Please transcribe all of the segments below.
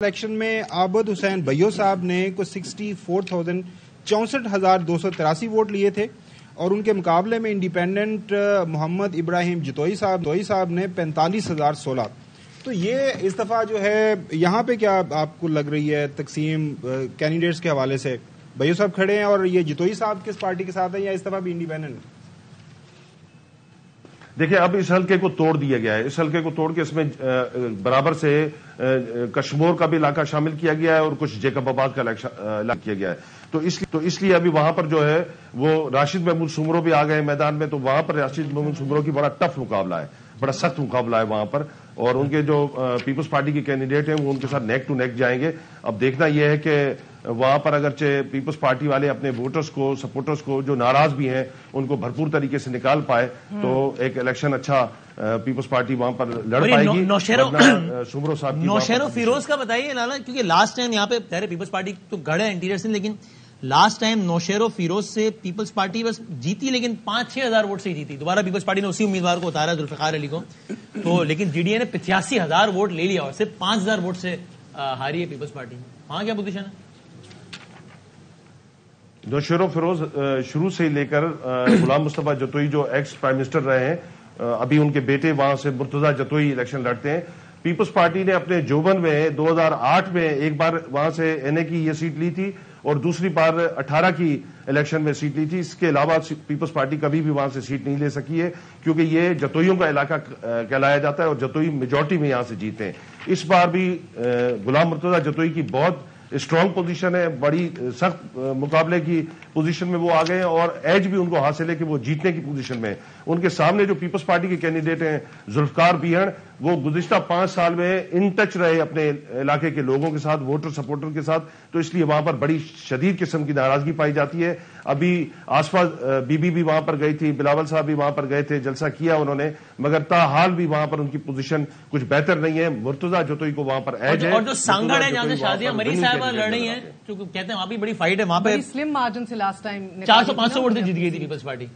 Election میں عابد حسین view صاحب نے کوئی 64,64,283 ووٹ لیے تھے اور ان کے مقابلے میں انڈیپینڈنٹ محمد ابراہیم جتوئی صاحب نے 45,016. تو یہ اس دفعہ جو ہے یہاں پہ کیا آپ کو لگ رہی ہے تقسیم کینڈیڈیٹس کے حوالے سے؟ بھیو صاحب کھڑے ہیں اور یہ جتوئی صاحب کس پارٹی کے ساتھ ہیں یا اس دفعہ بھی انڈیپینڈنٹ؟ دیکھیں اب اس حلقے کو توڑ دیا گیا ہے. اس حلقے کو توڑ کے اس میں برابر سے کشمور کا بھی علاقہ شامل کیا گیا ہے اور کچھ جیکب آباد کا علاقہ کیا گیا ہے. تو اس لیے ابھی وہاں پر جو ہے وہ راشد محمود سومرو بھی آ گئے میدان میں. تو وہاں پر راشد محمود سومرو کی بڑا ٹف مقابلہ ہے, بڑا سخت مقابلہ ہے وہاں پر. اور ان کے جو پیپلز پارٹی کے کینڈیڈیٹ ہیں وہ ان کے ساتھ نیک ٹو نیک جائیں گے. اب دیکھنا یہ ہے کہ وہاں پر اگرچہ پیپلز پارٹی والے اپنے ووٹرز کو, سپورٹرز کو جو ناراض بھی ہیں ان کو بھرپور طریقے سے نکال پائے تو ایک الیکشن اچھا پیپلز پارٹی وہاں پر لڑ پائے گی. سومرو صاحب نوشہر و فیروز کا بتائیے لالا, کیونکہ لاسٹ ٹائم یہاں پہ پیپلز پارٹی تو گڑھ ہے انٹیریئر سے, لیکن لاسٹ ٹائم نوشہر و فیروز سے پیپلز پارٹی بس جیتی لیکن 5-6 ہزار ووٹ سے جیتی. دوبارہ پیپلز پارٹی نے اسی امیدوار کو اتارا ذوالفقار علی کو, تو لیکن جی ڈی اے نے 85,000 ووٹ لے لیا اور صرف 5,000 ووٹ سے ہاری ہے پیپلز پارٹی. وہاں کیا پوزیشن ہے؟ نوشہر و فیروز شروع سے ہی لے کر غلام مصطفیٰ جتوئی جو ایکس پرائم منسٹر رہے ہیں, ابھی ان کے بیٹے وہاں سے مرتضیٰ جتوئی الیکشن لڑتے ہیں. پیپلز پارٹی نے اپنے جوبن میں 2008 میں ایک بار وہاں سے این اے کی یہ سیٹ لی تھی اور دوسری بار 18 کی الیکشن میں سیٹ لی تھی. اس کے علاوہ پیپلز پارٹی کبھی بھی وہاں سے سیٹ نہیں لے سکی ہے کیونکہ یہ جتوئیوں کا علاقہ کہلایا جاتا ہے اور جتوئی میجورٹی میں یہاں سے جیتے ہیں. اس بار بھی غلام مرتضیٰ جتوئی کی بہت اسٹرانگ پوزیشن ہے, بڑی سخت مقابلے کی پوزیشن میں وہ آ گئے ہیں اور ایج بھی ان کو حاصل ہے کہ وہ جیتنے کی پوزیشن میں. ان کے سامنے جو پیپلز پارٹی کے کینڈیڈیٹ ہیں ذوالفقار بیہن, وہ گزشتہ 5 سال میں ان ٹچ رہے اپنے علاقے کے لوگوں کے ساتھ, ووٹر سپورٹر کے ساتھ, تو اس لیے وہاں پر بڑی شدید قسم کی ناراضگی پائی جاتی ہے. ابھی آسفا بی بی بھی وہاں پر گئی تھی, بلاول صاحب بھی وہاں پر گئے تھے, جلسہ کیا انہوں نے, مگر تاحال بھی وہاں پر ان کی پوزیشن کچھ بہتر نہیں ہے. مرتضیٰ جتوئی کو وہاں پر ایج ہے. اور جو سانگڑ ہے جہاں سے شادیہ مری صاحبہ لڑ رہی ہیں, کیونکہ کہتے ہیں وہاں بھی بڑی فائٹ ہے, وہاں پہ سلم مارجن سے لاسٹ ٹائم 400-500 ووٹ سے جیت گئی تھی پیپلز پارٹی.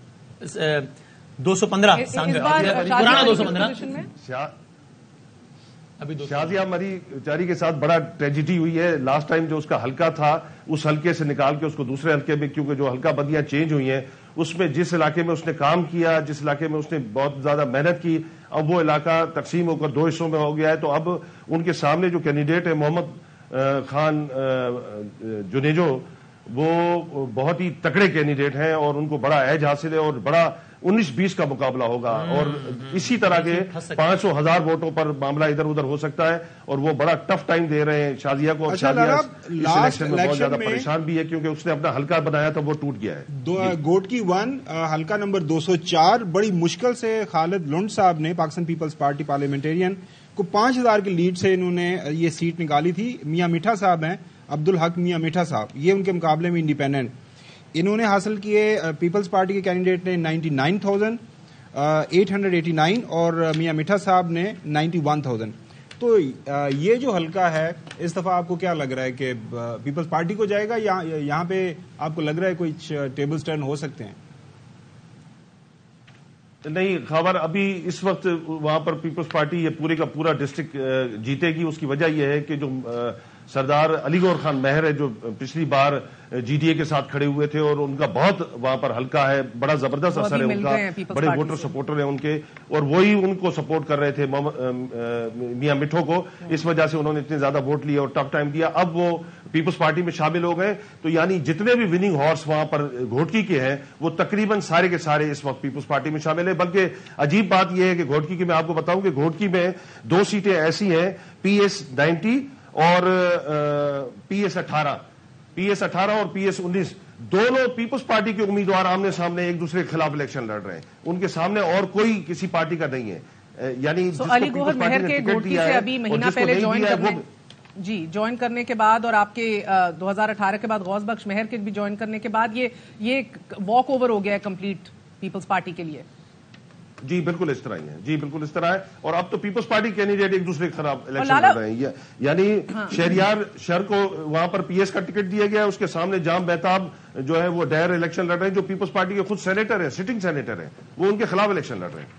215 پرانا 215. شازیہ مری چاری کے ساتھ بڑا ٹریجڈی ہوئی ہے. لاسٹ ٹائم جو اس کا حلقہ تھا اس حلقے سے نکال کے اس کو دوسرے حلقے میں, کیونکہ جو حلقہ بندیاں چینج ہوئی ہیں اس میں جس علاقے میں اس نے کام کیا, جس علاقے میں اس نے بہت زیادہ محنت کی, اب وہ علاقہ تقسیم ہو کر 2 حصوں میں ہو گیا ہے. تو اب ان کے سامنے جو کینڈیڈیٹ ہے محمد خان جنیجو, وہ بہت ہی تکڑے کینڈیڈیٹ ہیں اور ان کو بڑا ایج حاصل ہے اور بڑا 19-20 کا مقابلہ ہوگا اور اسی طرح کے 500,000 ووٹوں پر معاملہ ادھر ادھر ہو سکتا ہے. اور وہ بڑا ٹف ٹائم دے رہے ہیں شازیہ کو. شازیہ اس الیکشن میں بہت زیادہ پریشان بھی ہے کیونکہ اس نے اپنا حلقہ بنایا تھا, وہ ٹوٹ گیا ہے. گوٹکی 1 حلقہ نمبر 204 بڑی مشکل سے خالد لنڈ صاحب نے, پاکستان پیپلز پارٹی پارلیمنٹرین کو 5,000 کی لیڈ سے انہوں نے یہ سیٹ نکالی تھی. میاں میٹھا صاحب ہیں, عبدالحق میاں میٹھا صاحب, یہ ان کے مقابلے میں انڈیپینڈنٹ. انہوں نے حاصل کیے پیپلز پارٹی کے کینڈیڈیٹ نے 99,889 اور میاں میٹھا صاحب نے 91,000. تو یہ جو حلقہ ہے اس دفعہ آپ کو کیا لگ رہا ہے کہ پیپلز پارٹی کو جائے گا یا یہاں پہ آپ کو لگ رہا ہے کچھ ٹیبلز ٹرن ہو سکتے ہیں؟ نہیں, خبر ابھی اس وقت وہاں پر پیپلز پارٹی یہ پورے کا پورا ڈسٹرکٹ جیتے گی. اس کی وجہ یہ ہے کہ جو سردار علی گور خان مہر ہے جو پچھلی بار جی ڈی اے کے ساتھ کھڑے ہوئے تھے اور ان کا بہت وہاں پر حلقہ ہے, بڑا زبردست اثر ہے ان کا, بڑے ووٹر سپورٹر ہیں ان کے, اور وہی ان کو سپورٹ کر رہے تھے میاں مٹھو کو. اس وجہ سے انہوں نے اتنے زیادہ ووٹ لیے اور ٹف ٹائم دیا. اب وہ پیپلز پارٹی میں شامل ہو گئے, تو یعنی جتنے بھی وننگ ہارس وہاں پر گھوٹکی کے ہیں وہ تقریباً سارے کے سارے اس وقت پیپلز پارٹی میں شامل ہیں. بلکہ عجیب بات یہ ہے کہ گھوٹکی کی میں آپ کو بتاؤں کہ گھوٹکی میں 2 سیٹیں ایسی ہیں, PS-90 اور PS-18 اور PS-19, دونوں پیپلز پارٹی کے امیدوار آمنے سامنے ایک دوسرے کے خلاف الیکشن لڑ رہے ہیں. ان کے سامنے اور کوئی کسی پارٹی کا نہیں ہے. یعنی علی گوہر مہر کے گھوٹکی سے ابھی مہینہ پہلے جوائن کرنے کے بعد اور آپ کے 2018 کے بعد غوث بخش مہر کے بھی جوائن کرنے کے بعد یہ واک اوور ہو گیا ہے کمپلیٹ پیپلز پارٹی کے لیے. جی بالکل اس طرح ہی ہے, جی بالکل اس طرح ہے. اور اب تو پیپلز پارٹی کینڈیڈیٹ ایک دوسرے کے خلاف الیکشن لڑ رہے ہیں. یعنی شہریار شہر کو وہاں پر PS کا ٹکٹ دیا گیا ہے, اس کے سامنے جام بہتاب جو ہے وہ ڈائر الیکشن لڑ رہے ہیں, جو پیپلز پارٹی کے خود سینیٹر ہیں, سٹنگ سینیٹر ہیں, وہ ان کے خلاف الیکشن لڑ رہے ہیں.